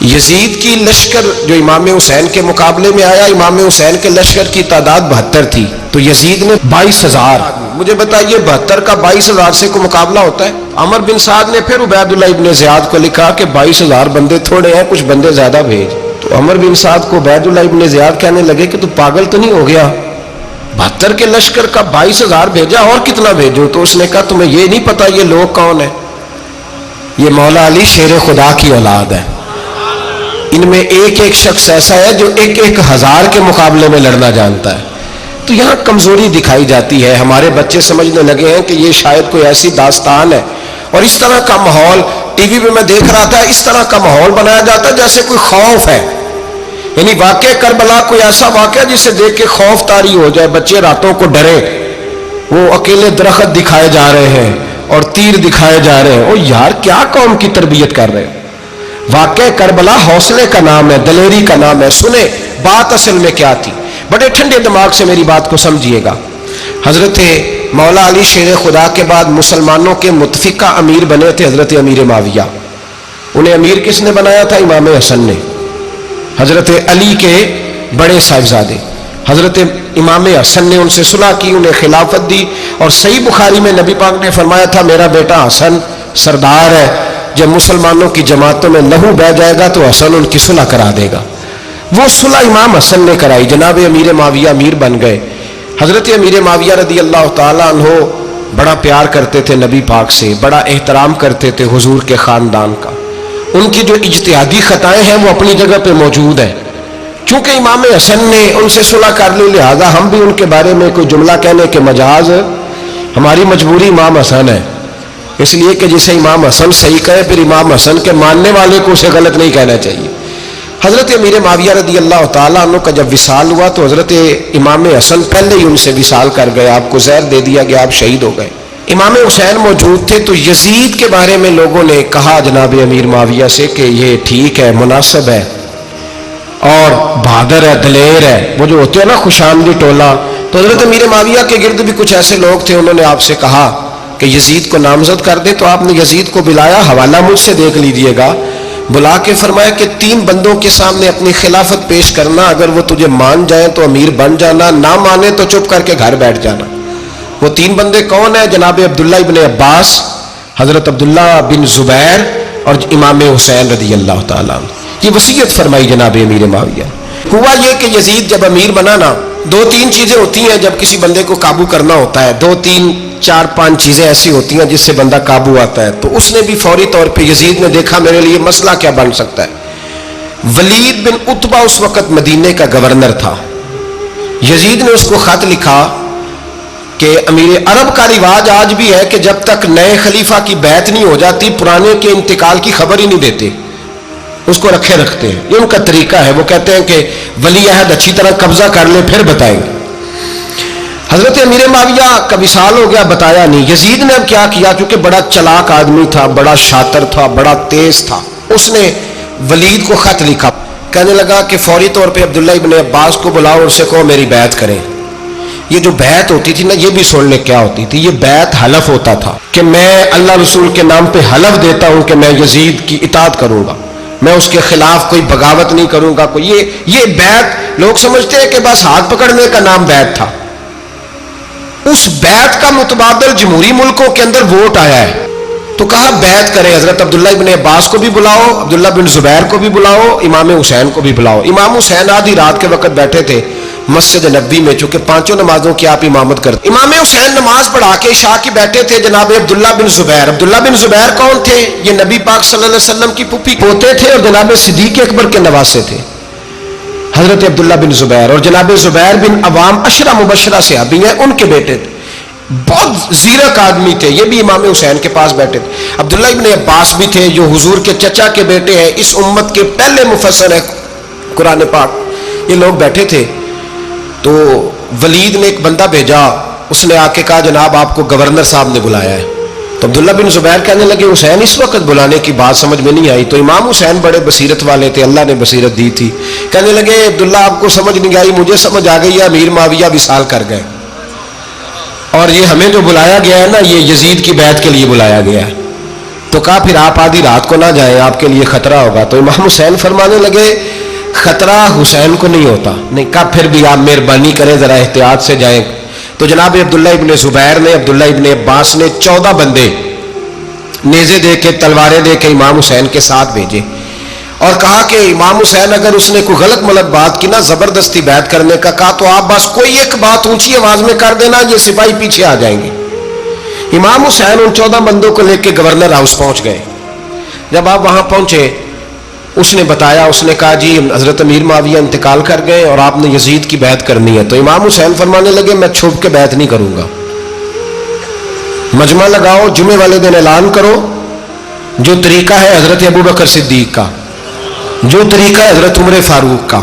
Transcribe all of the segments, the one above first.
یزید کی لشکر جو امام حسین کے مقابلے میں آیا، امام حسین کے لشکر کی تعداد 72 تھی، تو یزید نے 22,000. مجھے بتائیے 72 کا 22,000 سے کوئی مقابلہ ہوتا ہے؟ عمر بن سعد نے پھر عبید اللہ ابن زیاد کو لکھا کہ 22,000 بندے تھوڑے ہیں، کچھ بندے زیادہ بھیج. تو عمر بن سعد کو عبید اللہ ابن زیاد کہنے لگے کہ تو پاگل تو نہیں ہو گیا، 72 کے لشکر کا 22,000 بھیجا، اور کتنا بھیجو؟ تو اس نے کہا تمہیں یہ نہیں پتا یہ لوگ کون ہیں؟ یہ مولا علی شیر خدا کی اولاد ہے. ان میں ایک ایک شخص ایسا ہے جو 1,000 کے مقابلے میں لڑنا جانتا ہے. تو یہاں کمزوری دکھائی جاتی ہے. ہمارے بچے سمجھنے لگے ہیں کہ یہ شاید کوئی ایسی داستان ہے، اور اس طرح کا ماحول ٹی وی پہ میں دیکھ رہا تھا، اس طرح کا ماحول بنایا جاتا ہے جیسے کوئی خوف ہے. یعنی واقع کربلا کوئی ایسا واقعہ جسے دیکھ کے خوف طاری ہو جائے، بچے راتوں کو ڈرے. وہ اکیلے درخت دکھائے جا رہے ہیں اور تیر دکھائے جا رہے ہیں. او یار کیا قوم کی تربیت کر رہے ہیں؟ واقع کربلا حوصلے کا نام ہے، دلیری کا نام ہے. سنیں بات اصل میں کیا تھی، بڑے ٹھنڈے دماغ سے میری بات کو سمجھیے گا. حضرت مولا علی شیر خدا کے بعد مسلمانوں کے متفقہ امیر بنے تھے حضرت امیر معاویہ. انہیں امیر کس نے بنایا تھا؟ امام حسن نے، حضرت علی کے بڑے صاحبزادے. حضرت امام حسن نے ان سے صلح کی، انہیں خلافت دی. اور صحیح بخاری میں نبی پاک نے فرمایا تھا میرا بیٹا حسن سردار ہے، جب مسلمانوں کی جماعتوں میں لہو بہ جائے گا تو حسن ان کی صلح کرا دے گا. وہ صلح امام حسن نے کرائی. جناب امیر معاویہ امیر بن گئے. حضرت امیر معاویہ رضی اللہ تعالیٰ عنہ بڑا پیار کرتے تھے نبی پاک سے، بڑا احترام کرتے تھے حضور کے خاندان کا. ان کی جو اجتہادی خطائیں ہیں وہ اپنی جگہ پہ موجود ہیں. چونکہ امام حسن نے ان سے صلح کر لی، لہذا ہم بھی ان کے بارے میں کوئی جملہ کہنے کے مجاز، ہماری مجبوری امام حسن ہے. اس لیے کہ جسے امام حسن صحیح کہے پھر امام حسن کے ماننے والے کو اسے غلط نہیں کہنا چاہیے. حضرت امیر معاویہ رضی اللہ تعالیٰ عنہ کا جب وصال ہوا تو حضرت امام حسن پہلے ہی ان سے وصال کر گئے، آپ کو زہر دے دیا گیا، آپ شہید ہو گئے. امام حسین موجود تھے. تو یزید کے بارے میں لوگوں نے کہا جناب امیر معاویہ سے کہ یہ ٹھیک ہے، مناسب ہے اور بہادر ہے، دلیر ہے، وہ جو ہوتے ہیں نا خوش آمدی ٹولہ. تو حضرت امیر معاویہ کے گرد بھی کچھ ایسے لوگ تھے، انہوں نے آپ سے کہا کہ یزید کو نامزد کر دے. تو آپ نے یزید کو بلایا، حوالہ مجھ سے دیکھ لیجئے گا. بلا کے فرمایا کہ 3 بندوں کے سامنے اپنی خلافت پیش کرنا، اگر وہ تجھے مان جائیں تو امیر بن جانا، نہ مانے تو چپ کر کے گھر بیٹھ جانا. وہ 3 بندے کون ہیں؟ جناب عبداللہ ابن عباس، حضرت عبداللہ بن زبیر اور امام حسین رضی اللہ تعالیٰ عنہ. یہ وصیت فرمائی جناب امیر معاویہ. ہوا یہ کہ یزید جب امیر بنا نا، 2-3 چیزیں ہوتی ہیں جب کسی بندے کو قابو کرنا ہوتا ہے، 2-3-4-5 چیزیں ایسی ہوتی ہیں جس سے بندہ قابو آتا ہے. تو اس نے بھی فوری طور پہ یزید نے دیکھا میرے لیے مسئلہ کیا بن سکتا ہے. ولید بن عتبہ اس وقت مدینے کا گورنر تھا. یزید نے اس کو خط لکھا کہ امیر عرب کا رواج آج بھی ہے کہ جب تک نئے خلیفہ کی بیعت نہیں ہو جاتی پرانے کے انتقال کی خبر ہی نہیں دیتے، اس کو رکھے رکھتے ہیں. یہ ان کا طریقہ ہے. وہ کہتے ہیں کہ ولی عہد اچھی طرح قبضہ کر لے پھر بتائیں گے. حضرت امیر معاویہ کا وصال ہو گیا، بتایا نہیں. یزید نے اب کیا کیا، کیونکہ بڑا چلاک آدمی تھا، بڑا شاطر تھا، بڑا تیز تھا، اس نے ولید کو خط لکھا. کہنے لگا کہ فوری طور پہ عبداللہ ابن عباس کو بلاؤ، ان سے کہو میری بیعت کریں. یہ جو بیعت ہوتی تھی نا، یہ بھی سن لے کیا ہوتی تھی. یہ بیعت حلف ہوتا تھا کہ میں اللہ رسول کے نام پہ حلف دیتا ہوں کہ میں یزید کی اطاعت کروں گا، میں اس کے خلاف کوئی بغاوت نہیں کروں گا. کوئی یہ بیعت لوگ سمجھتے ہیں کہ بس ہاتھ پکڑنے کا نام بیعت تھا. اس بیعت کا متبادل جمہوری ملکوں کے اندر ووٹ آیا ہے. تو کہا بیعت کریں. حضرت عبداللہ ابن عباس کو بھی بلاؤ، عبداللہ بن زبیر کو بھی بلاؤ، امام حسین کو بھی بلاؤ. امام حسین آدھی رات کے وقت بیٹھے تھے مسجد نبوی میں، چونکہ 5 نمازوں کی آپ امامت کرتے. امام حسین نماز پڑھا کے عشاء کی بیٹھے تھے. جناب عبداللہ بن زبیر، عبداللہ بن زبیر کون تھے؟ یہ نبی پاک صلی اللہ علیہ وسلم کی پھوپھی پوتے تھے اور جناب صدیق اکبر کے نواسے تھے حضرت عبداللہ بن زبیر. اور جناب زبیر بن عوام عشرہ مبشرہ صحابی ہیں، ان کے بیٹے تھے. بہت زیرک آدمی تھے. یہ بھی امام حسین کے پاس بیٹھے تھے. عبداللہ ابن عباس بھی تھے جو حضور کے چچا کے بیٹے ہیں، اس امت کے پہلے مفسر ہیں قرآن پاک. یہ لوگ بیٹھے تھے. تو ولید نے ایک بندہ بھیجا، اس نے آ کے کہا جناب آپ کو گورنر صاحب نے بلایا ہے. تو عبداللہ بن زبیر کہنے لگے حسین اس وقت بلانے کی بات سمجھ میں نہیں آئی. تو امام حسین بڑے بصیرت والے تھے، اللہ نے بصیرت دی تھی. کہنے لگے عبداللہ آپ کو سمجھ نہیں آئی، مجھے سمجھ آ گئی ہے، امیر معاویہ وصال کر گئے اور یہ ہمیں جو بلایا گیا ہے نا، یہ یزید کی بیعت کے لیے بلایا گیا ہے. تو کہا پھر آپ آدھی رات کو نہ جائیں، آپ کے لیے خطرہ ہوگا۔ تو امام حسین فرمانے لگے خطرہ حسین کو نہیں ہوتا۔ نہیں، کہا پھر بھی آپ مہربانی کریں ذرا احتیاط سے جائیں۔ تو جناب عبداللہ ابن زبیر نے، عبداللہ ابن عباس نے 14 بندے نیزے دے کے، تلواریں دے کے امام حسین کے ساتھ بھیجے اور کہا کہ امام حسین اگر اس نے کوئی غلط ملت بات کی نا، زبردستی بیعت کرنے کا کہا، تو آپ بس کوئی ایک بات اونچی آواز میں کر دینا، یہ سپاہی پیچھے آ جائیں گے۔ امام حسین ان 14 بندوں کو لے کے گورنر ہاؤس پہنچ گئے۔ جب آپ وہاں پہنچے، اس نے بتایا، اس نے کہا جی حضرت امیر معاویہ انتقال کر گئے اور آپ نے یزید کی بیعت کرنی ہے۔ تو امام حسین فرمانے لگے میں چھپ کے بیعت نہیں کروں گا، مجمع لگاؤ، جمعے والے دن اعلان کرو، جو طریقہ ہے حضرت ابوبکر صدیق کا، جو طریقہ ہے حضرت عمر فاروق کا،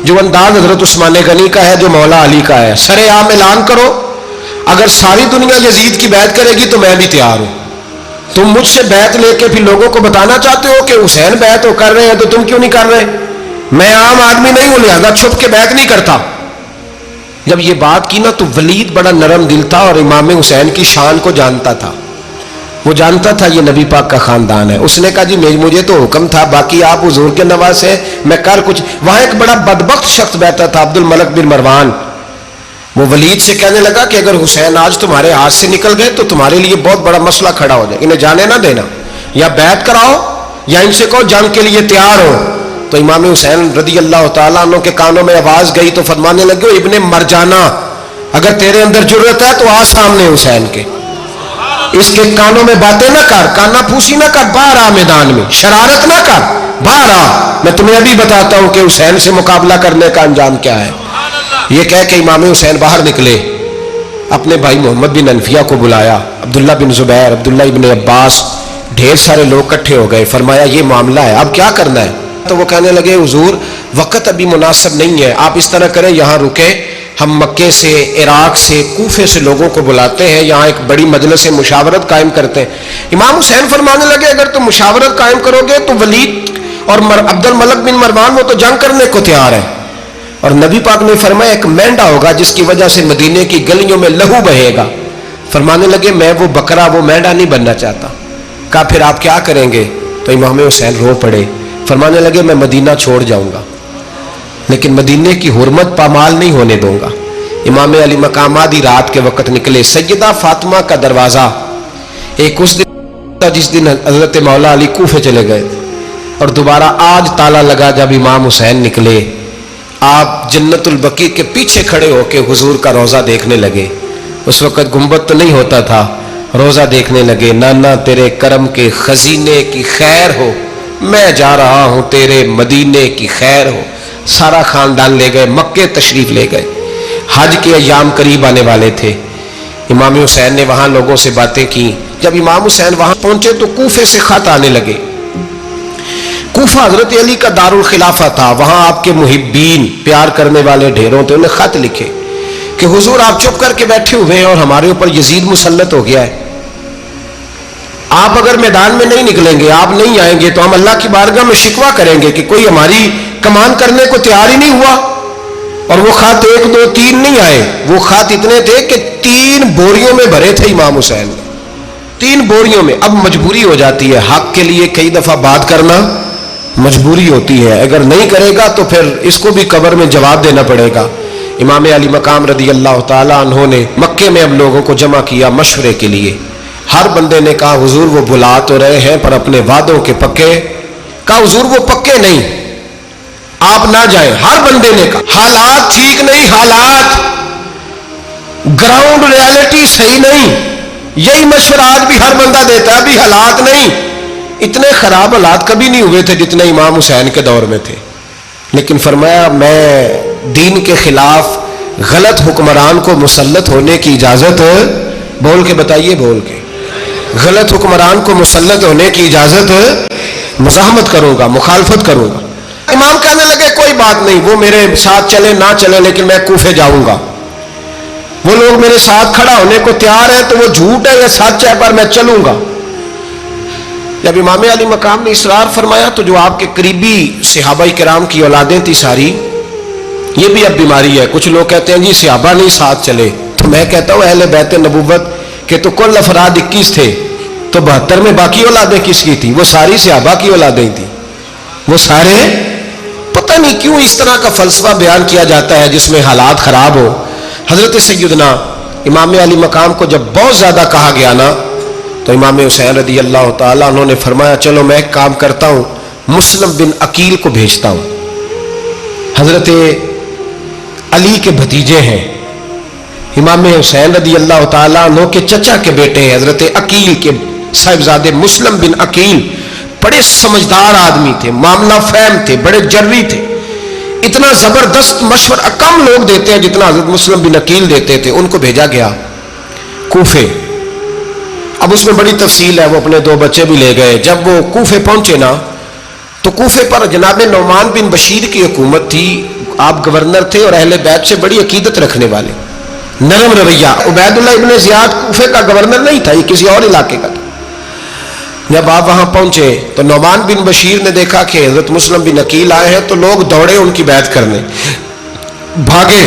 جو انداز حضرت عثمان غنی کا ہے، جو مولا علی کا ہے، سر عام اعلان کرو، اگر ساری دنیا یزید کی بیعت کرے گی تو میں بھی تیار ہوں۔ تم مجھ سے بیعت لے کے پھر لوگوں کو بتانا چاہتے ہو کہ حسین بیعت وہ کر رہے ہیں تو تم کیوں نہیں کر رہے؟ میں عام آدمی نہیں ہوں، لہذا چھپ کے بیعت نہیں کرتا۔ جب یہ بات کی نا تو ولید بڑا نرم دل تھا اور امام حسین کی شان کو جانتا تھا، وہ جانتا تھا یہ نبی پاک کا خاندان ہے۔ اس نے کہا جی مجھے تو حکم تھا، باقی آپ حضور کے نواز ہیں، میں کر کچھ۔ وہاں ایک بڑا بدبخت شخص بیٹھا تھا، عبد الملک بن مروان، وہ ولید سے کہنے لگا کہ اگر حسین آج تمہارے ہاتھ سے نکل گئے تو تمہارے لیے بہت بڑا مسئلہ کھڑا ہو جائے، انہیں جانے نہ دینا، یا بیعت کراؤ یا ان سے کہو جنگ کے لیے تیار ہو۔ تو امام حسین رضی اللہ تعالیٰ عنہ کے کانوں میں آواز گئی تو فرمانے لگے ابن مرجانہ، اگر تیرے اندر جرأت ہے تو آ سامنے حسین کے، اس کے کانوں میں باتیں نہ کر، کانا پھوسی نہ کر، باہر آ میدان میں، شرارت نہ کر، باہر آ، میں تمہیں ابھی بتاتا ہوں کہ حسین سے مقابلہ کرنے کا انجام کیا ہے۔ یہ کہہ کہ امام حسین باہر نکلے، اپنے بھائی محمد بن انفیہ کو بلایا، عبداللہ بن زبیر، عبداللہ ابن عباس، ڈھیر سارے لوگ کٹھے ہو گئے۔ فرمایا یہ معاملہ ہے، اب کیا کرنا ہے؟ تو وہ کہنے لگے حضور وقت ابھی مناسب نہیں ہے، آپ اس طرح کریں یہاں رکے، ہم مکے سے، عراق سے، کوفے سے لوگوں کو بلاتے ہیں، یہاں ایک بڑی مجلس مشاورت قائم کرتے ہیں۔ امام حسین فرمانے لگے اگر تم مشاورت قائم کرو گے تو ولید اور عبد الملک بن مروان وہ تو جنگ کرنے کو تیار ہے، اور نبی پاک نے فرمایا ایک مینڈا ہوگا جس کی وجہ سے مدینے کی گلیوں میں لہو بہے گا۔ فرمانے لگے میں وہ بکرا، وہ مینڈا نہیں بننا چاہتا۔ کہا پھر آپ کیا کریں گے؟ تو امام حسین رو پڑے، فرمانے لگے میں مدینہ چھوڑ جاؤں گا لیکن مدینے کی حرمت پامال نہیں ہونے دوں گا۔ امام علی مقام آدھی رات کے وقت نکلے، سیدہ فاطمہ کا دروازہ ایک اس دن جس دن حضرت مولا علی کوفے چلے گئے، اور دوبارہ آج تالا لگا جب امام حسین نکلے۔ آپ جنت البقیع کے پیچھے کھڑے ہو کے حضور کا روضہ دیکھنے لگے، اس وقت گنبد تو نہیں ہوتا تھا، روضہ دیکھنے لگے۔ نانا تیرے کرم کے خزینے کی خیر ہو، میں جا رہا ہوں تیرے مدینے کی خیر ہو۔ سارا خاندان لے گئے، مکے تشریف لے گئے، حج کے ایام قریب آنے والے تھے۔ امام حسین نے وہاں لوگوں سے باتیں کی۔ جب امام حسین وہاں پہنچے تو کوفے سے خط آنے لگے۔ کوفہ حضرت علی کا دارالخلافہ تھا، وہاں آپ کے محبین، پیار کرنے والے ڈھیروں تھے، انہیں خط لکھے کہ حضور آپ چپ کر کے بیٹھے ہوئے ہیں اور ہمارے اوپر یزید مسلط ہو گیا ہے، آپ اگر میدان میں نہیں نکلیں گے، آپ نہیں آئیں گے تو ہم اللہ کی بارگاہ میں شکوہ کریں گے کہ کوئی ہماری کمان کرنے کو تیار ہی نہیں ہوا۔ اور وہ خط 1 2 3 نہیں آئے، وہ خط اتنے تھے کہ 3 بوریوں میں بھرے تھے امام حسین، 3 بوریوں میں۔ اب مجبوری ہو جاتی ہے، حق کے لیے کئی دفعہ بات کرنا مجبوری ہوتی ہے، اگر نہیں کرے گا تو پھر اس کو بھی قبر میں جواب دینا پڑے گا۔ امام علی مقام رضی اللہ تعالیٰ عنہ نے مکے میں اب لوگوں کو جمع کیا مشورے کے لیے۔ ہر بندے نے کہا حضور وہ بلا تو رہے ہیں پر اپنے وعدوں کے پکے۔ کہا حضور وہ پکے نہیں، آپ نہ جائیں۔ ہر بندے نے کہا حالات ٹھیک نہیں، حالات گراؤنڈ ریالٹی صحیح نہیں، یہی مشورہ آج بھی ہر بندہ دیتا ہے، ابھی حالات نہیں۔ اتنے خراب حالات کبھی نہیں ہوئے تھے جتنے امام حسین کے دور میں تھے، لیکن فرمایا میں دین کے خلاف غلط حکمران کو مسلط ہونے کی اجازت، بول کے بتائیے، بول کے، غلط حکمران کو مسلط ہونے کی اجازت مزاحمت کروں گا، مخالفت کروں گا۔ امام کہنے لگے کوئی بات نہیں، وہ میرے ساتھ چلے نہ چلے لیکن میں کوفے جاؤں گا، وہ لوگ میرے ساتھ کھڑا ہونے کو تیار ہے تو وہ جھوٹ ہے یا سچ ہے پر میں چلوں گا۔ جب امام علی مقام نے اصرار فرمایا تو جو آپ کے قریبی صحابہ کرام کی اولادیں تھی ساری، یہ بھی اب بیماری ہے، کچھ لوگ کہتے ہیں جی صحابہ نہیں ساتھ چلے، تو میں کہتا ہوں اہل بیت نبوت کے تو کل افراد 21 تھے، تو 72 میں باقی اولادیں کس کی تھی؟ وہ ساری صحابہ کی اولادیں تھی. وہ سارے پتہ نہیں کیوں اس طرح کا فلسفہ بیان کیا جاتا ہے جس میں حالات خراب ہو. حضرت سیدنا امام علی مقام کو جب بہت زیادہ کہا گیا نا تو امام حسین رضی اللہ تعالیٰ انہوں نے فرمایا چلو میں ایک کام کرتا ہوں, مسلم بن عقیل کو بھیجتا ہوں. حضرت علی کے بھتیجے ہیں, امام حسین رضی اللہ تعالیٰ عنہ کے چچا کے بیٹے ہیں حضرت عقیل کے صاحبزادے مسلم بن عقیل. بڑے سمجھدار آدمی تھے, معاملہ فہم تھے, بڑے جری تھے. اتنا زبردست مشورہ کم لوگ دیتے ہیں جتنا حضرت مسلم بن عقیل دیتے تھے. ان کو بھیجا گیا کوفے. اب اس میں بڑی تفصیل ہے, وہ اپنے 2 بچے بھی لے گئے. جب وہ کوفے پہنچے نا تو کوفے پر جناب نعمان بن بشیر کی حکومت تھی. آپ گورنر تھے اور اہل بیت سے بڑی عقیدت رکھنے والے, نرم رویہ. عبید اللہ ابن زیاد کوفے کا گورنر نہیں تھا, یہ کسی اور علاقے کا تھا. جب آپ وہاں پہنچے تو نعمان بن بشیر نے دیکھا کہ حضرت مسلم بن عقیل آئے ہیں تو لوگ دوڑے ان کی بیعت کرنے, بھاگے.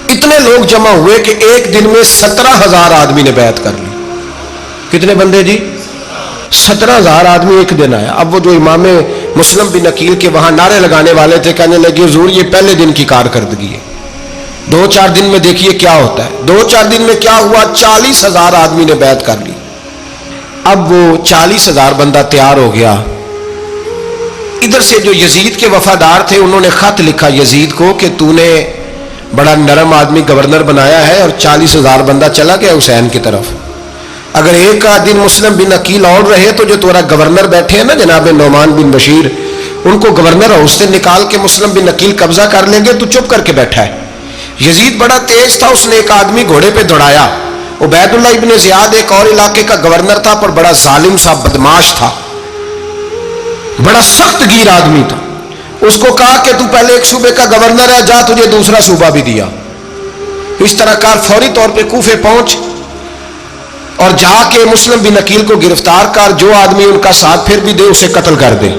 اتنے لوگ جمع ہوئے کہ ایک دن میں 17,000 آدمی نے بیعت کر لی. کتنے بندے جی؟ 17,000 آدمی ایک دن آیا. اب وہ جو امام مسلم بن عقیل کے وہاں نعرے لگانے والے تھے کہنے لگے حضور یہ پہلے دن کی کارکردگی ہے, 2-4 دن میں دیکھیے کیا ہوتا ہے. 2-4 دن میں کیا ہوا, 40,000 آدمی نے بیعت کر لی. اب وہ 40,000 بندہ تیار ہو گیا. ادھر سے جو یزید کے وفادار تھے انہوں نے خط لکھا یزید کو کہ تو نے بڑا نرم آدمی گورنر بنایا ہے اور 40,000 بندہ چلا گیا حسین کی طرف. اگر ایک دن مسلم بن عقیل اور رہے تو جو تمہارا گورنر بیٹھے ہیں نا جناب نعمان بن بشیر, ان کو گورنر ہاؤس سے نکال کے مسلم بن عقیل قبضہ کر لیں گے. تو چپ کر کے بیٹھا ہے. یزید بڑا تیز تھا, اس نے ایک آدمی گھوڑے پہ دوڑایا. عبید اللہ ابن زیاد ایک اور علاقے کا گورنر تھا پر بڑا ظالم سا بدماش تھا, بڑا سخت گیر آدمی تھا. اس کو کہا کہ تو پہلے ایک صوبے کا گورنر ہے, جا تجھے دوسرا صوبہ بھی دیا. اس طرح کار فوری طور پہ کوفے پہنچ اور جا کے مسلم بن عقیل کو گرفتار کر, جو آدمی ان کا ساتھ پھر بھی دے اسے قتل کر دے.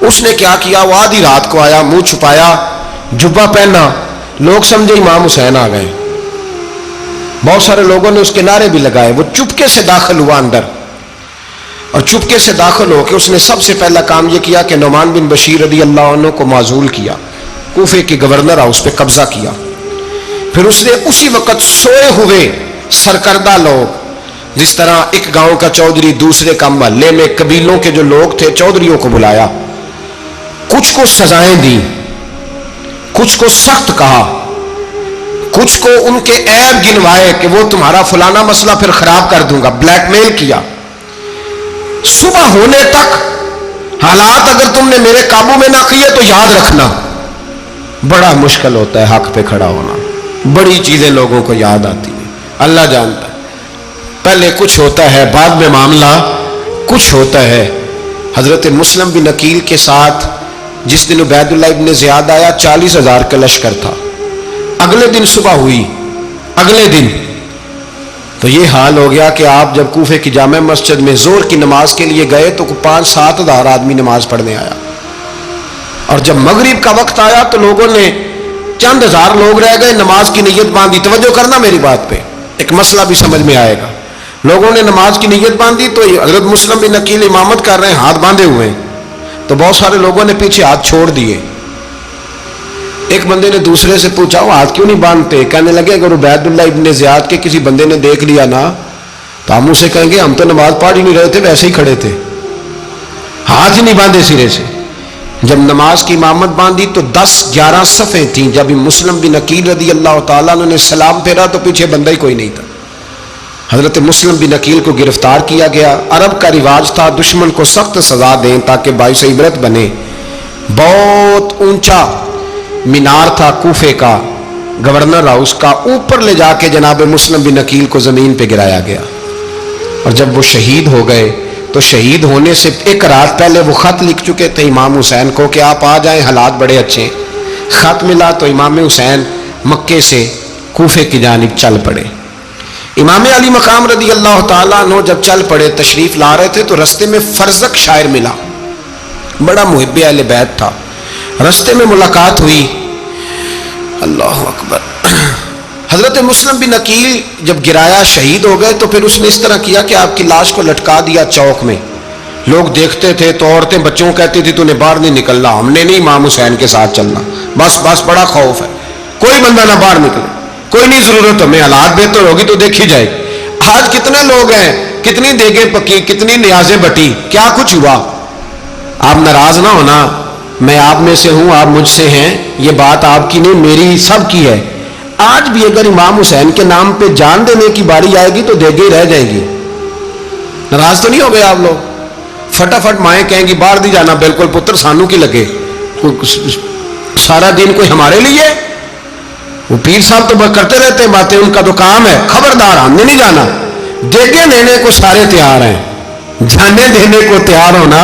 اس نے کیا کیا, وہ آدھی رات کو آیا, منہ چھپایا, جبہ پہنا, لوگ سمجھے امام حسین آ گئے. بہت سارے لوگوں نے اس کے نعرے بھی لگائے. وہ چپکے سے داخل ہوا اندر اور چپکے سے داخل ہو کے اس نے سب سے پہلا کام یہ کیا کہ نعمان بن بشیر رضی اللہ عنہ کو معزول کیا, کوفے کے گورنر ہاؤس پہ قبضہ کیا. پھر اس نے اسی وقت سوئے ہوئے سرکردہ لوگ, جس طرح ایک گاؤں کا چودھری دوسرے کا محلے میں قبیلوں کے جو لوگ تھے چودھریوں کو بلایا, کچھ کو سزائیں دی, کچھ کو سخت کہا, کچھ کو ان کے عیب گنوائے کہ وہ تمہارا فلانا مسئلہ پھر خراب کر دوں گا, بلیک میل کیا. صبح ہونے تک حالات اگر تم نے میرے قابو میں نہ کیے تو یاد رکھنا بڑا مشکل ہوتا ہے حق پہ کھڑا ہونا. بڑی چیزیں لوگوں کو یاد آتی ہیں, اللہ جانتا ہے. پہلے کچھ ہوتا ہے, بعد میں معاملہ کچھ ہوتا ہے. حضرت مسلم بن عقیل کے ساتھ جس دن عبید اللہ ابن زیاد آیا 40,000 کا لشکر تھا. اگلے دن صبح ہوئی, اگلے دن تو یہ حال ہو گیا کہ آپ جب کوفے کی جامع مسجد میں زور کی نماز کے لیے گئے تو 5-7 ہزار آدمی نماز پڑھنے آیا. اور جب مغرب کا وقت آیا تو لوگوں نے چند ہزار لوگ رہ گئے, نماز کی نیت باندھی. توجہ کرنا میری بات پہ, ایک مسئلہ بھی سمجھ میں آئے گا. لوگوں نے نماز کی نیت باندھی تو حضرت مسلم بن عقیل امامت کر رہے ہیں, ہاتھ باندھے ہوئے ہیں. تو بہت سارے لوگوں نے پیچھے ہاتھ چھوڑ دیے. ایک بندے نے دوسرے سے پوچھا وہ ہاتھ کیوں نہیں باندھتے؟ کہنے لگے اگر عبید اللہ ابن زیاد کے کسی بندے نے دیکھ لیا نا تو ہم اسے کہیں گے ہم تو نماز پڑھ ہی نہیں رہے تھے, ویسے ہی کھڑے تھے, ہاتھ ہی نہیں باندھے سرے سے. جب نماز کی امامت باندھی تو 10-11 صفیں تھیں. جب مسلم بن عقیل رضی اللہ تعالیٰ نے سلام پھیرا تو پیچھے بندہ ہی کوئی نہیں تھا. حضرت مسلم بن عقیل کو گرفتار کیا گیا. عرب کا رواج تھا دشمن کو سخت سزا دیں تاکہ باعث عبرت بنے. بہت اونچا مینار تھا کوفے کا, گورنر ہاؤس کا, اوپر لے جا کے جناب مسلم بن عقیل کو زمین پہ گرایا گیا. اور جب وہ شہید ہو گئے تو شہید ہونے سے ایک رات پہلے وہ خط لکھ چکے تھے امام حسین کو کہ آپ آ جائیں, حالات بڑے اچھے. خط ملا تو امام حسین مکے سے کوفے کی جانب چل پڑے. امام علی مقام رضی اللہ تعالیٰ عنہ جب چل پڑے تشریف لا رہے تھے تو رستے میں فرزق شاعر ملا, بڑا محب اہل بیت تھا. رستے میں ملاقات ہوئی, اللہ اکبر, حضرت مسلم بن عقیل جب گرایا شہید ہو گئے تو پھر اس نے اس طرح کیا کہ آپ کی لاش کو لٹکا دیا چوک میں. لوگ دیکھتے تھے تو عورتیں بچوں کو کہتی تھی تو نے باہر نہیں نکلنا, ہم نے نہیں امام حسین کے ساتھ چلنا, بس بڑا خوف ہے, کوئی بندہ نہ باہر نکلے, کوئی نہیں ضرورت ہمیں, حالات بہتر ہوگی تو دیکھی جائے. آج کتنے لوگ ہیں, کتنی دیگیں پکی, کتنی نیازیں بٹی, کیا کچھ ہوا. آپ ناراض نہ ہونا, میں آپ میں سے ہوں, آپ مجھ سے ہیں, یہ بات آپ کی نہیں میری سب کی ہے. آج بھی اگر امام حسین کے نام پہ جان دینے کی باری آئے گی تو دیگیں رہ جائیں گی. ناراض تو نہیں ہو گئے آپ لوگ؟ فٹافٹ مائیں کہیں گی باہر نہیں جانا, بالکل پتر سانو کی لگے, سارا دن کوئی ہمارے لیے. وہ پیر صاحب تو کرتے رہتے ہیں باتیں, ان کا تو کام ہے, خبردار ہم نے نہیں جانا. دیگیں دینے کو سارے تیار ہیں, جانے دینے کو تیار ہونا.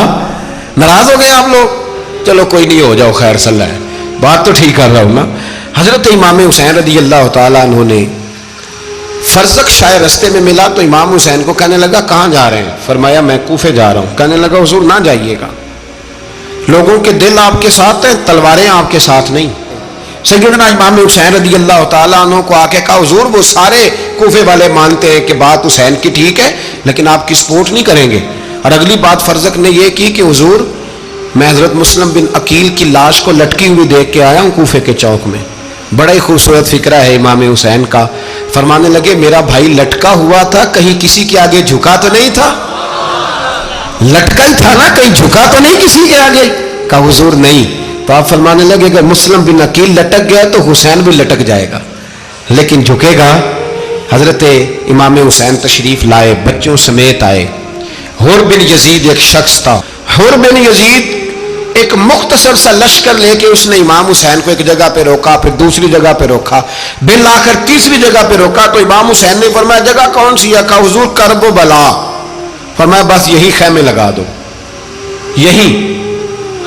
ناراض ہو گئے آپ لوگ؟ چلو کوئی نہیں, ہو جاؤ, خیر صلی اللہ ہے, بات تو ٹھیک کر رہا ہوں نا. حضرت امام حسین رضی اللہ تعالیٰ عنہ نے فرزق شاہ رستے میں ملا تو امام حسین کو کہنے لگا کہاں جا رہے ہیں؟ فرمایا میں کوفے جا رہا ہوں. کہنے لگا حضور نہ جائیے گا, لوگوں کے دل آپ کے ساتھ ہیں, تلواریں آپ کے ساتھ نہیں. سیدنا امام حسین رضی اللہ تعالیٰ عنہ کو آ کے کہا حضور وہ سارے کوفے والے مانتے ہیں کہ بات حسین کی ٹھیک ہے لیکن آپ کی سپورٹ نہیں کریں گے. اور اگلی بات فرزق نے یہ کی کہ حضور میں حضرت مسلم بن عقیل کی لاش کو لٹکی ہوئی دیکھ کے آیا ہوں کوفے کے چوک میں. بڑا ہی خوبصورت فکرہ ہے امام حسین کا. فرمانے لگے میرا بھائی لٹکا ہوا تھا, کہیں کسی کے آگے جھکا تو نہیں تھا؟ لٹکا ہی تھا نا, کہیں جھکا تو نہیں کسی کے آگے؟ کہا حضور نہیں. تو آپ فرمانے لگے اگر مسلم بن عقیل لٹک گیا تو حسین بھی لٹک جائے گا, لیکن جھکے گا. حضرت امام حسین تشریف لائے, بچوں سمیت آئے. حر بن یزید ایک شخص تھا. حر بن یزید ایک مختصر سا لشکر لے کے اس نے امام حسین کو ایک جگہ پہ روکا, پھر دوسری جگہ پہ روکا, بالآخر تیسری جگہ پہ روکا. تو امام حسین نے فرمایا جگہ کون سی ہے؟ کہا حضور کرب و بلا. فرمایا بس یہی خیمے لگا دو, یہی.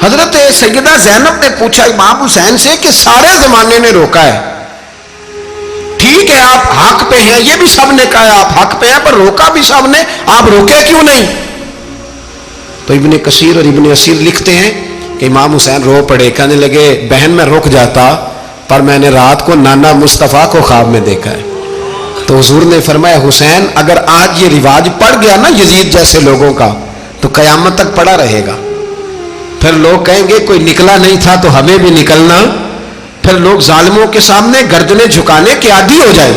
حضرت سیدہ زینب نے پوچھا امام حسین سے کہ سارے زمانے نے روکا ہے, ٹھیک ہے آپ حق پہ ہیں, یہ بھی سب نے کہا آپ حق پہ ہیں, پر روکا بھی سب نے, آپ روکے کیوں نہیں؟ تو ابن کثیر اور ابن اسیر لکھتے ہیں کہ امام حسین رو پڑے, کہنے لگے بہن میں رک جاتا پر میں نے رات کو نانا مصطفیٰ کو خواب میں دیکھا ہے. تو حضور نے فرمایا حسین اگر آج یہ رواج پڑ گیا نا یزید جیسے لوگوں کا تو قیامت تک پڑا رہے گا. پھر لوگ کہیں گے کوئی نکلا نہیں تھا تو ہمیں بھی نکلنا. پھر لوگ ظالموں کے سامنے گردنیں جھکانے کے عادی ہو جائیں.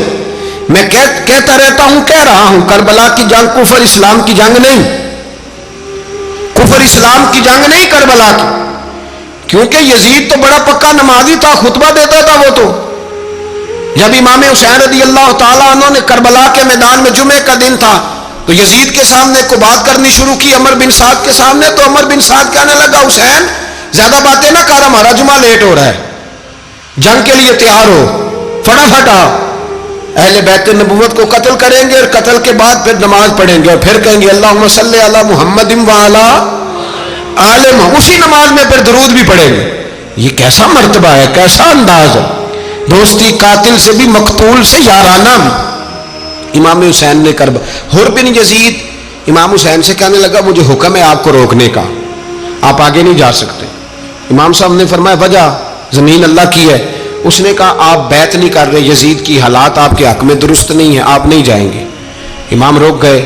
میں کہتا رہتا ہوں, کہہ رہا ہوں, کربلا کی جنگ کفر اسلام کی جنگ نہیں, کفر اسلام کی جنگ نہیں کربلا کی. کیونکہ یزید تو بڑا پکا نمازی تھا, خطبہ دیتا تھا. وہ تو جب امام حسین رضی اللہ تعالیٰ عنہ نے کربلا کے میدان میں جمعے کا دن تھا تو یزید کے سامنے کو بات کرنی شروع کی, عمر بن سعد کے سامنے. تو عمر بن سعد کہنے لگا حسین زیادہ باتیں نہ کر, ہمارا جمعہ لیٹ ہو رہا ہے, جنگ کے لیے تیار ہو, فٹافٹ آ. اہل بیت نبوت کو قتل کریں گے اور قتل کے بعد پھر نماز پڑھیں گے اور پھر کہیں گے اللہم صلی علی محمد وعلی آل محمد, اسی نماز میں پھر درود بھی پڑھیں گے. یہ کیسا مرتبہ ہے, کیسا انداز ہے, دوستی قاتل سے بھی مقتول سے یارانہ. امام حسین نے کرب. حر بن یزید امام حسین سے کہنے لگا مجھے حکم ہے آپ کو روکنے کا, آپ آگے نہیں جا سکتے. امام صاحب نے فرمایا وجہ زمین اللہ کی ہے. اس نے کہا آپ بیعت نہیں کر رہے, یزید کی حالات آپ کے حق میں درست نہیں ہے, آپ نہیں جائیں گے. امام روک گئے.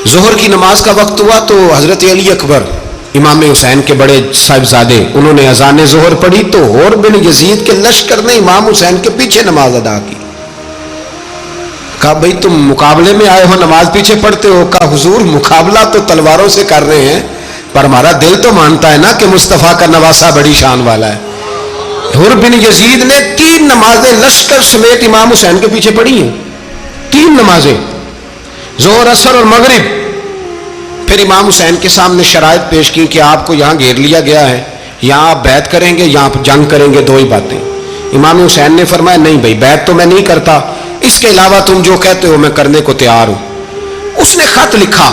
ظہر کی نماز کا وقت ہوا تو حضرت علی اکبر امام حسین کے بڑے صاحبزادے انہوں نے اذان ظہر پڑھی تو حر بن یزید کے لشکر نے امام حسین کے پیچھے نماز ادا کی. کہا بھئی تم مقابلے میں آئے ہو, نماز پیچھے پڑھتے ہو؟ کہا حضور مقابلہ تو تلواروں سے کر رہے ہیں پر ہمارا دل تو مانتا ہے نا کہ مصطفیٰ کا نواسہ بڑی شان والا ہے. حر بن یزید نے 3 نمازیں لشکر سمیت امام حسین کے پیچھے پڑھی ہیں, 3 نمازیں, ظہر اثر اور مغرب. پھر امام حسین کے سامنے شرائط پیش کی کہ آپ کو یہاں گھیر لیا گیا ہے, یہاں آپ بیعت کریں گے, یہاں آپ جنگ کریں گے, 2 ہی باتیں. امام حسین نے فرمایا نہیں بھائی بیعت تو میں نہیں کرتا, اس کے علاوہ تم جو کہتے ہو میں کرنے کو تیار ہوں. اس نے خط لکھا,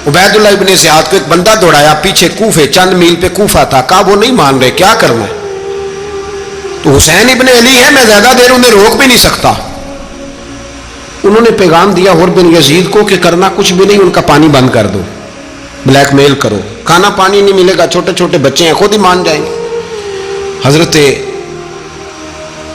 عبید اللہ ابن زیاد کو ایک بندہ دوڑایا پیچھے کوفے, چند میل پہ کوفہ تھا. کہا وہ نہیں مان رہے, کیا کرنا ہے؟ تو حسین ابن علی ہے, میں زیادہ دیر انہیں روک بھی نہیں سکتا. انہوں نے پیغام دیا حر بن یزید کو کہ کرنا کچھ بھی نہیں, ان کا پانی بند کر دو, بلیک میل کرو, کھانا پانی نہیں ملے گا, چھوٹے چھوٹے بچے ہیں, خود ہی مان جائیں گے. حضرت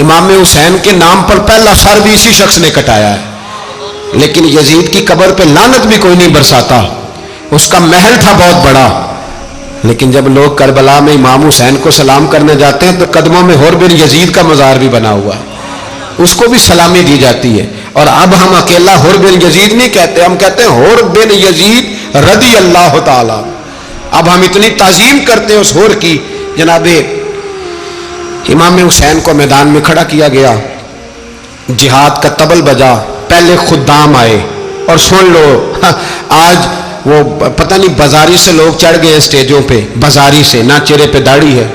امام حسین کے نام پر پہلا سر بھی اسی شخص نے کٹایا ہے. لیکن یزید کی قبر پہ لعنت بھی کوئی نہیں برساتا. اس کا محل تھا بہت بڑا، لیکن جب لوگ کربلا میں امام حسین کو سلام کرنے جاتے ہیں تو قدموں میں حور بن یزید کا مزار بھی بنا ہوا ہے، اس کو بھی سلامی دی جاتی ہے. اور اب ہم اکیلا حور بن یزید نہیں کہتے، ہم کہتے ہیں حور بن یزید رضی اللہ تعالی. اب ہم اتنی تعظیم کرتے ہیں اس حور کی. جناب امام حسین کو میدان میں کھڑا کیا گیا، جہاد کا طبل بجا، پہلے خدام آئے. اور سن لو آج وہ پتہ نہیں بازاری سے لوگ چڑھ گئے اسٹیجوں پہ، بازاری سے، نہ چہرے پہ داڑھی ہے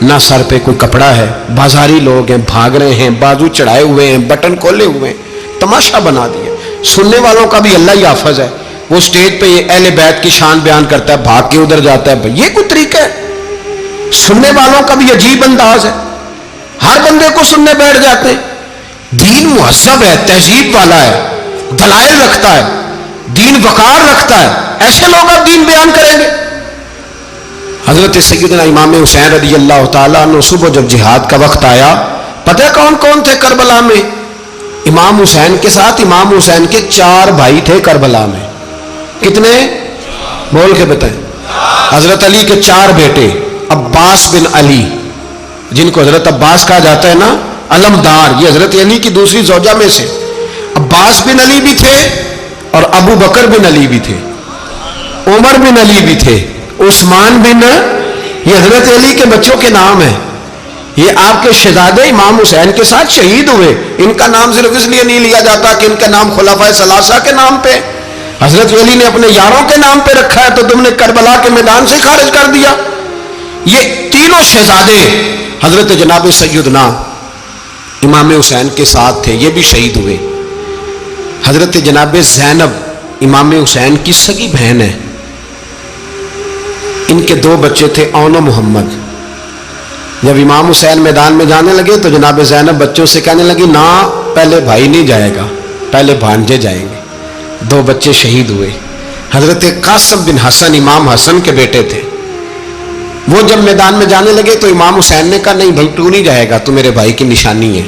نہ سر پہ کوئی کپڑا ہے، بازاری لوگ ہیں، بھاگ رہے ہیں، بازو چڑھائے ہوئے ہیں، بٹن کھولے ہوئے ہیں، تماشا بنا دیا. سننے والوں کا بھی اللہ ہی حافظ ہے. وہ اسٹیج پہ یہ اہل بیت کی شان بیان کرتا ہے، بھاگ کے ادھر جاتا ہے. یہ کوئی طریقہ ہے؟ سننے والوں کا بھی عجیب انداز ہے، ہر بندے کو سننے بیٹھ جاتے ہیں. دین مہذب ہے، تہذیب والا ہے، دلائل رکھتا ہے، دین وقار رکھتا ہے. ایسے لوگ اب دین بیان کریں گے؟ حضرت سیدنا امام حسین رضی اللہ تعالیٰ عنہ صبح جب جہاد کا وقت آیا، پتہ ہے کون کون تھے کربلا میں؟ امام حسین کے ساتھ امام حسین کے 4 بھائی تھے کربلا میں. کتنے؟ بول کے بتائیں. حضرت علی کے 4 بیٹے، عباس بن علی، جن کو حضرت عباس کہا جاتا ہے نا، علمدار، یہ حضرت علی کی دوسری زوجہ میں سے. عباس بن علی بھی تھے اور ابو بکر بن علی بھی تھے، عمر بن علی بھی تھے، عثمان بن، یہ حضرت علی کے بچوں کے نام ہیں. یہ آپ کے شہزادے امام حسین کے ساتھ شہید ہوئے. ان کا نام صرف اس لیے نہیں لیا جاتا کہ ان کا نام خلفائے ثلاثہ کے نام پہ، حضرت علی نے اپنے یاروں کے نام پہ رکھا ہے تو تم نے کربلا کے میدان سے خارج کر دیا. یہ تینوں شہزادے حضرت جناب سیدنا امام حسین کے ساتھ تھے، یہ بھی شہید ہوئے. حضرت جناب زینب امام حسین کی سگی بہن ہے، ان کے 2 بچے تھے، اون و محمد. جب امام حسین میدان میں جانے لگے تو جناب زینب بچوں سے کہنے لگی، نہ پہلے بھائی نہیں جائے گا، پہلے بھانجے جائیں گے. 2 بچے شہید ہوئے. حضرت قاسم بن حسن امام حسن کے بیٹے تھے. وہ جب میدان میں جانے لگے تو امام حسین نے کہا، نہیں بھائی تو نہیں جائے گا، تو میرے بھائی کی نشانی ہے،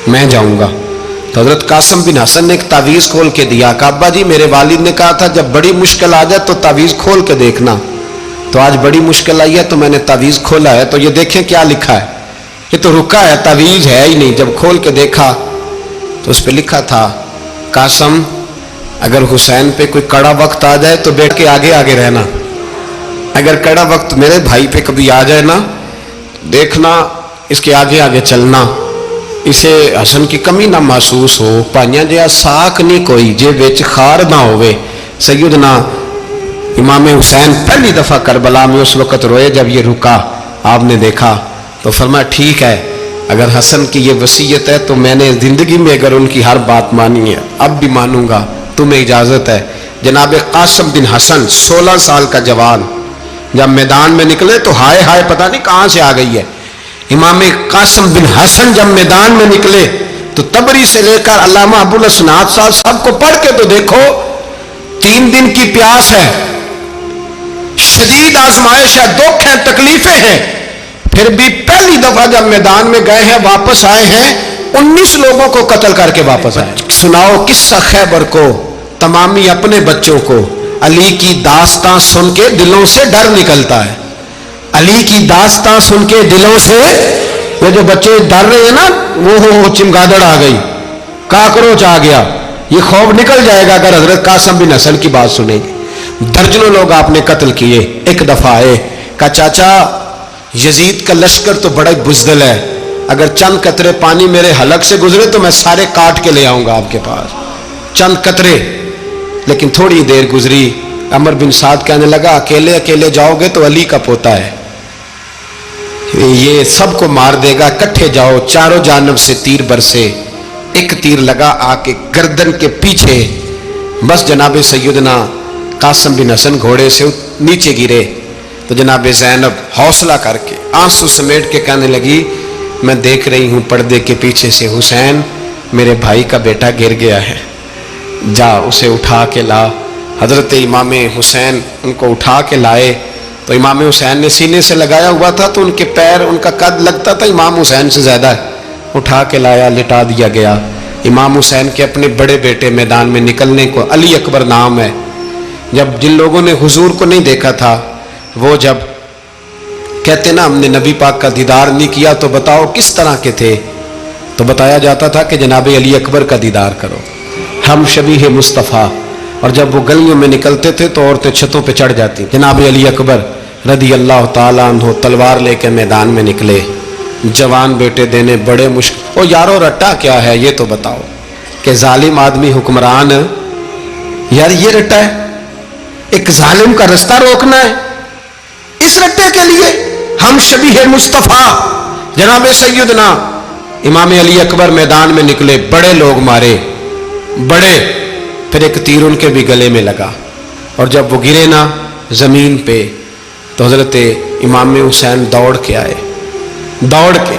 میں جاؤں گا. تو حضرت قاسم بن حسن نے ایک تعویذ کھول کے دیا کہ ابا جی میرے والد نے کہا تھا جب بڑی مشکل آ جائے تو تعویذ کھول کے دیکھنا. تو آج بڑی مشکل آئی ہے تو میں نے تعویذ کھولا ہے، تو یہ دیکھیں کیا لکھا ہے. یہ تو رکا ہے، تعویذ ہے ہی نہیں. جب کھول کے دیکھا تو اس پہ لکھا تھا، قاسم اگر حسین پہ کوئی کڑا وقت آ جائے تو بیٹھ کے آگے آگے رہنا، اگر کڑا وقت میرے بھائی پہ کبھی آ جائے نا، دیکھنا اس کے آگے آگے چلنا، اسے حسن کی کمی نہ محسوس ہو. پائیاں جہا ساک نہیں کوئی جے وچ خار نہ ہوئے. سیدنا امام حسین پہلی دفعہ کربلا میں اس وقت روئے جب یہ رکا. آپ نے دیکھا تو فرمایا ٹھیک ہے، اگر حسن کی یہ وصیت ہے تو میں نے زندگی میں اگر ان کی ہر بات مانی ہے اب بھی مانوں گا، تمہیں اجازت ہے. جناب قاسم بن حسن 16 سال کا جوان جب میدان میں نکلے تو ہائے ہائے پتہ نہیں کہاں سے آ گئی ہے. امام قاسم بن حسن جب میدان میں نکلے تو تبری سے لے کر علامہ ابو الاسناد صاحب سب کو پڑھ کے تو دیکھو، 3 دن کی پیاس ہے، شدید آزمائش ہے، دکھ ہے، تکلیفیں ہیں، پھر بھی پہلی دفعہ جب میدان میں گئے ہیں واپس آئے ہیں 19 لوگوں کو قتل کر کے واپس آئے. سناؤ قصہ خیبر کو، تمامی اپنے بچوں کو. علی کی داستان سن کے دلوں سے ڈر نکلتا ہے. علی کی داستان سن کے دلوں سے، وہ جو بچے ڈر رہے ہیں نا، وہ چمگادڑ آ گئی، کاکروچ آ گیا، یہ خوف نکل جائے گا اگر حضرت قاسم بن حسن کی بات سنیں گے. درجنوں لوگ آپ نے قتل کیے. ایک دفعہ آئے، کہا چاچا یزید کا لشکر تو بڑا بزدل ہے، اگر چند قطرے پانی میرے حلق سے گزرے تو میں سارے کاٹ کے لے آؤں گا آپ کے پاس، چند قطرے. لیکن تھوڑی دیر گزری، عمر بن سعد کہنے لگا اکیلے اکیلے جاؤ گے تو علی کا پوتا ہے، یہ سب کو مار دے گا، کٹھے جاؤ. چاروں جانب سے تیر برسے، ایک تیر لگا آ کے گردن کے پیچھے، بس جناب سیدنا قاسم بن حسن گھوڑے سے نیچے گرے. تو جناب زینب حوصلہ کر کے آنسو سمیٹ کے کہنے لگی، میں دیکھ رہی ہوں پردے کے پیچھے سے حسین میرے بھائی کا بیٹا گر گیا ہے، جا اسے اٹھا کے لا. حضرت امام حسین ان کو اٹھا کے لائے تو امام حسین نے سینے سے لگایا ہوا تھا تو ان کے پیر، ان کا قد لگتا تھا امام حسین سے زیادہ ہے، اٹھا کے لایا، لٹا دیا گیا۔ امام حسین کے اپنے بڑے بیٹے میدان میں نکلنے کو، علی اکبر نام ہے، جب جن لوگوں نے حضور کو نہیں دیکھا تھا وہ جب کہتے نا ہم نے نبی پاک کا دیدار نہیں کیا تو بتاؤ کس طرح کے تھے، تو بتایا جاتا تھا کہ جناب علی اکبر کا دیدار کرو، ہم شبیہ مصطفیٰ۔ اور جب وہ گلیوں میں نکلتے تھے تو عورتیں چھتوں پہ چڑھ جاتی۔ جناب علی اکبر رضی اللہ تعالیٰ عنہ تلوار لے کے میدان میں نکلے، جوان بیٹے دینے بڑے مشکل۔ او یارو رٹا کیا ہے یہ تو بتاؤ، کہ ظالم آدمی حکمران، یار یہ رٹا ہے، ایک ظالم کا رستہ روکنا ہے، اس رٹے کے لیے ہم شبیہ مصطفیٰ جناب سیدنا امام علی اکبر میدان میں نکلے، بڑے لوگ مارے، بڑے، پھر ایک تیر ان کے بھی گلے میں لگا، اور جب وہ گرے نا زمین پہ تو حضرت امام حسین دوڑ کے آئے، دوڑ کے،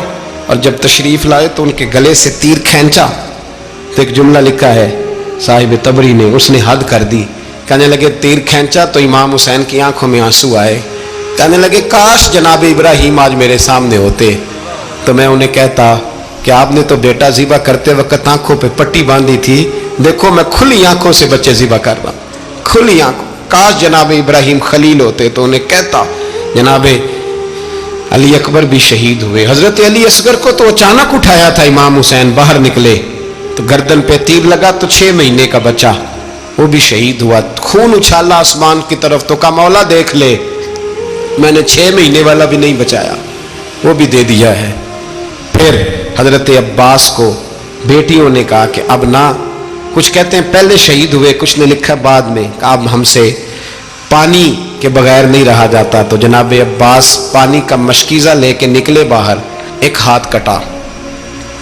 اور جب تشریف لائے تو ان کے گلے سے تیر کھینچا تو ایک جملہ لکھا ہے صاحب تبری نے، اس نے حد کر دی، کہنے لگے تیر کھینچا تو امام حسین کی آنکھوں میں آنسو آئے، کہنے لگے کاش جناب ابراہیم آج میرے سامنے ہوتے تو میں انہیں کہتا کہ آپ نے تو بیٹا ذبح کرتے وقت آنکھوں پہ پٹی باندھی تھی، دیکھو میں کھلی آنکھوں سے بچے ذبح کر رہا ہوں، کھلی آنکھوں، کاش جناب ابراہیم خلیل ہوتے تو انہیں کہتا۔ جناب علی اکبر بھی شہید ہوئے۔ حضرت علی اصغر کو تو اچانک اٹھایا تھا امام حسین، باہر نکلے تو گردن پہ تیر لگا تو 6 مہینے کا بچہ وہ بھی شہید ہوا، خون اچھالا آسمان کی طرف تو کہا مولا دیکھ لے میں نے 6 مہینے والا بھی نہیں بچایا، وہ بھی دے دیا ہے۔ پھر حضرت عباس کو بیٹیوں نے کہا کہ اب نہ، کچھ کہتے ہیں پہلے شہید ہوئے، کچھ نے لکھا بعد میں، کہ اب ہم سے پانی کے بغیر نہیں رہا جاتا، تو جناب عباس پانی کا مشکیزہ لے کے نکلے باہر، ایک ہاتھ کٹا،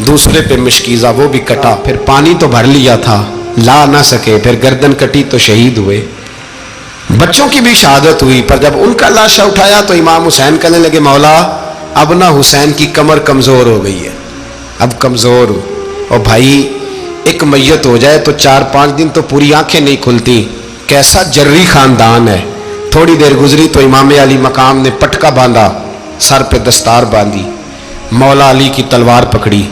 دوسرے پہ مشکیزہ وہ بھی کٹا، پھر پانی تو بھر لیا تھا لا نہ سکے، پھر گردن کٹی تو شہید ہوئے۔ بچوں کی بھی شہادت ہوئی، پر جب ان کا لاشا اٹھایا تو امام حسین کہنے لگے مولا اب نہ حسین کی کمر کمزور ہو گئی ہے، اب کمزور ہو، اور بھائی ایک میت ہو جائے تو 4-5 دن تو پوری آنکھیں نہیں کھلتی، کیسا جری خاندان ہے۔ تھوڑی دیر گزری تو امام علی مقام نے پٹکا باندھا، سر پہ دستار باندھی، مولا علی کی تلوار پکڑی،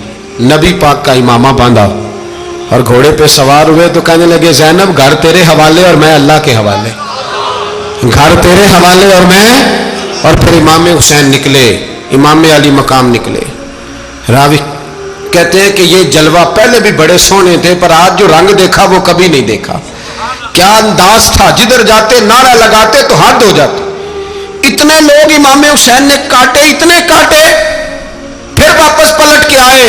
نبی پاک کا امامہ باندھا اور گھوڑے پہ سوار ہوئے تو کہنے لگے زینب گھر تیرے حوالے اور میں اللہ کے حوالے، گھر تیرے حوالے اور میں، اور پھر امام حسین نکلے، امام علی مقام نکلے۔ راوی کہتے ہیں کہ یہ جلوہ پہلے بھی بڑے سونے تھے پر آج جو رنگ دیکھا وہ کبھی نہیں دیکھا، کیا انداز تھا، جدھر جاتے نعرہ لگاتے تو حد ہو جاتے، اتنے لوگ امام حسین نے کاٹے، اتنے کاٹے، پھر واپس پلٹ کے آئے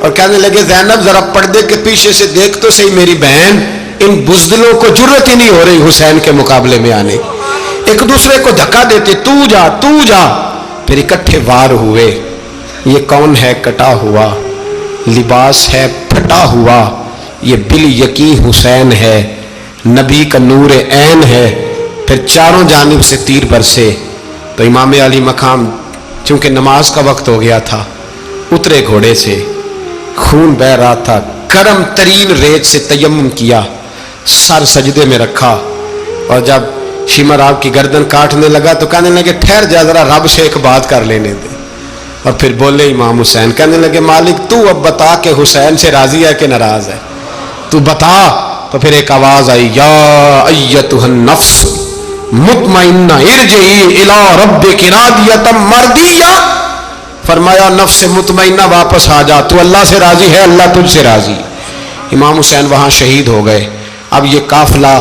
اور کہنے لگے زینب ذرا پردے کے پیچھے سے دیکھ تو صحیح میری بہن، ان بزدلوں کو جرت ہی نہیں ہو رہی حسین کے مقابلے میں آنے، ایک دوسرے کو دھکا دیتے، تو جا تو جا، پھر اکٹھے وار ہوئے۔ یہ کون ہے کٹا ہوا، لباس ہے پھٹا ہوا، یہ بال یقین حسین ہے، نبی کا نور عین ہے۔ پھر چاروں جانب سے تیر برسے تو امام علی مقام چونکہ نماز کا وقت ہو گیا تھا، اترے گھوڑے سے، خون بہ رہا تھا، گرم ترین ریت سے تیمم کیا، سر سجدے میں رکھا، اور جب شمر آپ کی گردن کاٹنے لگا تو کہنے لگے ٹھہر جا ذرا رب سے ایک بات کر لینے دے، اور پھر بولے امام حسین، کہنے لگے مالک تو اب بتا کہ حسین سے راضی ہے کہ ناراض ہے، تو بتا۔ تو پھر ایک آواز آئی، یا ایتھا النفس مطمئنہ ارجعی الی ربک راضیۃ مرضیہ، فرمایا نفس مطمئنہ واپس آ جا، تو اللہ سے راضی ہے، اللہ تجھ سے راضی۔ امام حسین وہاں شہید ہو گئے۔ اب یہ قافلہ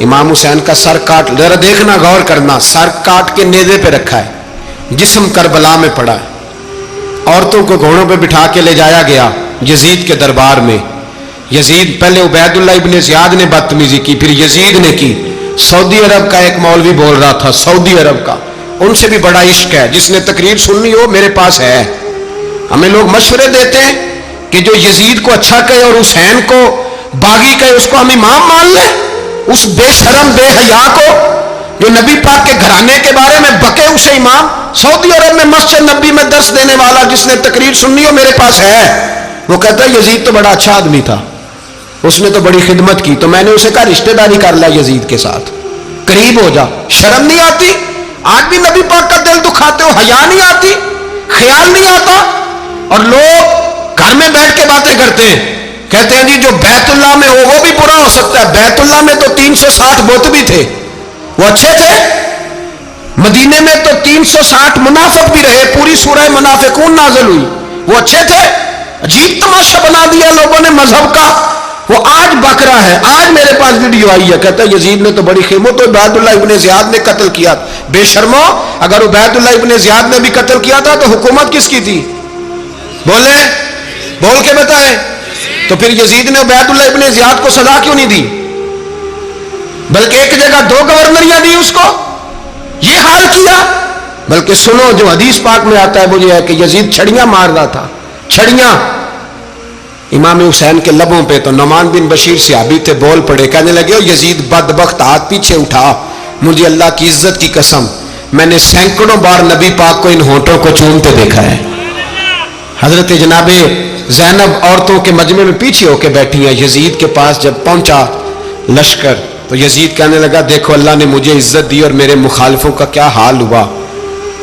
امام حسین کا سر کاٹ، ذرا دیکھنا غور کرنا، سر کاٹ کے نیزے پہ رکھا ہے، جسم کربلا میں پڑا ہے، عورتوں کو گھوڑوں پہ بٹھا کے لے جایا گیا یزید کے دربار میں۔ یزید پہلے عبید اللہ ابن زیاد نے بدتمیزی کی، پھر یزید نے کی۔ سعودی عرب کا ایک مولوی بول رہا تھا، سعودی عرب کا، ان سے بھی بڑا عشق ہے، جس نے تقریر سننی ہو میرے پاس ہے۔ ہمیں لوگ مشورے دیتے ہیں کہ جو یزید کو اچھا کہے اور حسین کو باغی کہے اس کو ہم امام مان لیں، اس بے شرم بے حیا کو جو نبی پاک کے گھرانے کے بارے میں بکے اسے امام۔ سعودی عرب میں مسجد نبی میں درس دینے والا جس نے تقریر سننی ہو میرے پاس ہے، وہ کہتا ہے یزید تو بڑا اچھا آدمی تھا، اس نے تو بڑی خدمت کی، تو میں نے اسے کہا رشتہ داری کر لیا یزید کے ساتھ، قریب ہو جا، شرم نہیں آتی؟ آج بھی نبی پاک کا دل دکھاتے ہو, حیا نہیں آتی, خیال نہیں آتا. اور لوگ گھر میں بیٹھ کے باتیں کرتے ہیں, کہتے ہیں جی جو بیت اللہ میں ہو وہ بھی برا ہو سکتا ہے. بیت اللہ میں تو 360 بت بھی تھے, وہ اچھے تھے. مدینے میں تو 360 منافق بھی رہے, پوری سورہ منافقون نازل ہوئی, وہ اچھے تھے. عجیب تماشا بنا دیا لوگوں نے مذہب کا. وہ آج بک رہا ہے, آج میرے پاس ویڈیو آئی ہے, کہتا ہے یزید نے تو بڑی خدمت, تو عبید اللہ ابن زیاد نے قتل کیا. بے شرمو, اگر عبید اللہ ابن زیاد نے بھی قتل کیا تھا تو حکومت کس کی تھی؟ بولے, بول کے بتائیں. تو پھر یزید نے عبید اللہ ابن زیاد کو سزا کیوں نہیں دی, بلکہ ایک جگہ 2 گورنریاں دی اس کو, یہ حال کیا. بلکہ سنو جو حدیث پاک میں آتا ہے وہ یہ ہے کہ یزید چھڑیاں مار رہا تھا, چھڑیاں امام حسین کے لبوں پہ. تو نعمان بن بشیر صحابی تھے, بول پڑے, کہنے لگے یزید بدبخت ہاتھ پیچھے اٹھا, مجھے اللہ کی عزت کی قسم میں نے سینکڑوں بار نبی پاک کو ان ہونٹوں کو چومتے دیکھا ہے. حضرت جناب زینب عورتوں کے مجمع میں پیچھے ہو کے بیٹھی ہیں. یزید کے پاس جب پہنچا لشکر تو یزید کہنے لگا دیکھو اللہ نے مجھے عزت دی اور میرے مخالفوں کا کیا حال ہوا.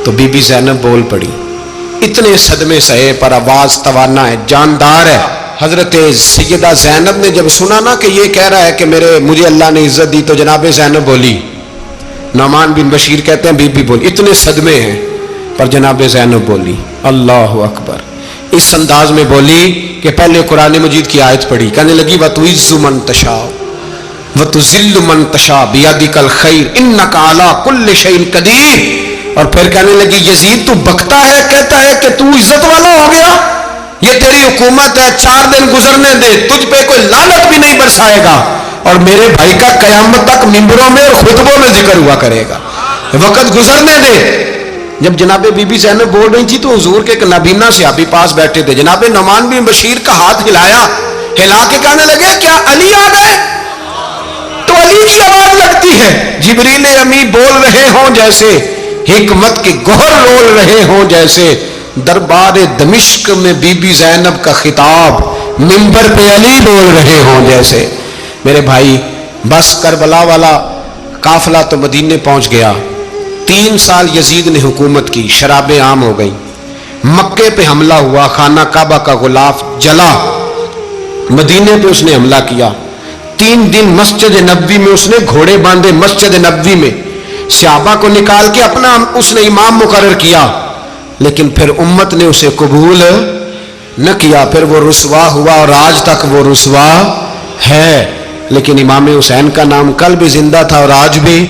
تو بی بی زینب بول پڑی, اتنے صدمے سہے پر آواز توانا ہے, جاندار ہے. حضرت سیدہ زینب نے جب سنا نا کہ یہ کہہ رہا ہے کہ مجھے اللہ نے عزت دی, تو جناب زینب بولی. نعمان بن بشیر کہتے ہیں بی بی بولی, اتنے صدمے ہیں پر جناب زینب بولی اللہ اکبر. اس انداز میں بولی کہ پہلے قرآن مجید کی آیت پڑھی, کہنے لگی وَتُعِزُّ مَن تَشَاءُ وَتُذِلُّ مَن تَشَاءُ بِيَدِكَ الْخَيْرُ إِنَّكَ عَلَىٰ كُلِّ شَيْءٍ قَدِيرٌ. اور پھر کہنے لگی یزید تو بکتا ہے, کہتا ہے کہ تو عزت والا ہو گیا, یہ تیری حکومت ہے, 4 دن گزرنے دے, تجھ پہ کوئی لعنت بھی نہیں برسائے گا, اور میرے بھائی کا قیامت تک ممبروں میں اور خطبوں میں ذکر ہوا کرے گا, وقت گزرنے دے. جب جناب بی بی زینب بول رہی تھی تو حضور کے ایک نابینا صحابی پاس بیٹھے تھے, جناب نعمان بن بشیر کا ہاتھ ہلایا, ہلا کے کہنے لگے کیا علی آ گئے؟ تو علی کی آواز لگتی ہے, جبریل امی بول رہے ہوں جیسے, حکمت کے گوہر رول رہے ہوں جیسے, دربار دمشق میں بی بی زینب کا خطاب, منبر پہ علی بول رہے ہوں جیسے. میرے بھائی بس کربلا والا قافلہ تو مدینے پہنچ گیا. 3 سال یزید نے حکومت کی, شرابیں عام ہو گئیں, مکے پہ حملہ ہوا, خانہ کعبہ کا غلاف جلا, مدینے پہ اس نے حملہ کیا. 3 دن مسجد نبوی میں اس نے گھوڑے باندھے, مسجد نبوی میں صحابہ کو نکال کے اپنا اس نے امام مقرر کیا, لیکن پھر امت نے اسے قبول نہ کیا, پھر وہ رسوا ہوا اور آج تک وہ رسوا ہے. لیکن امام حسین کا نام کل بھی زندہ تھا اور آج بھی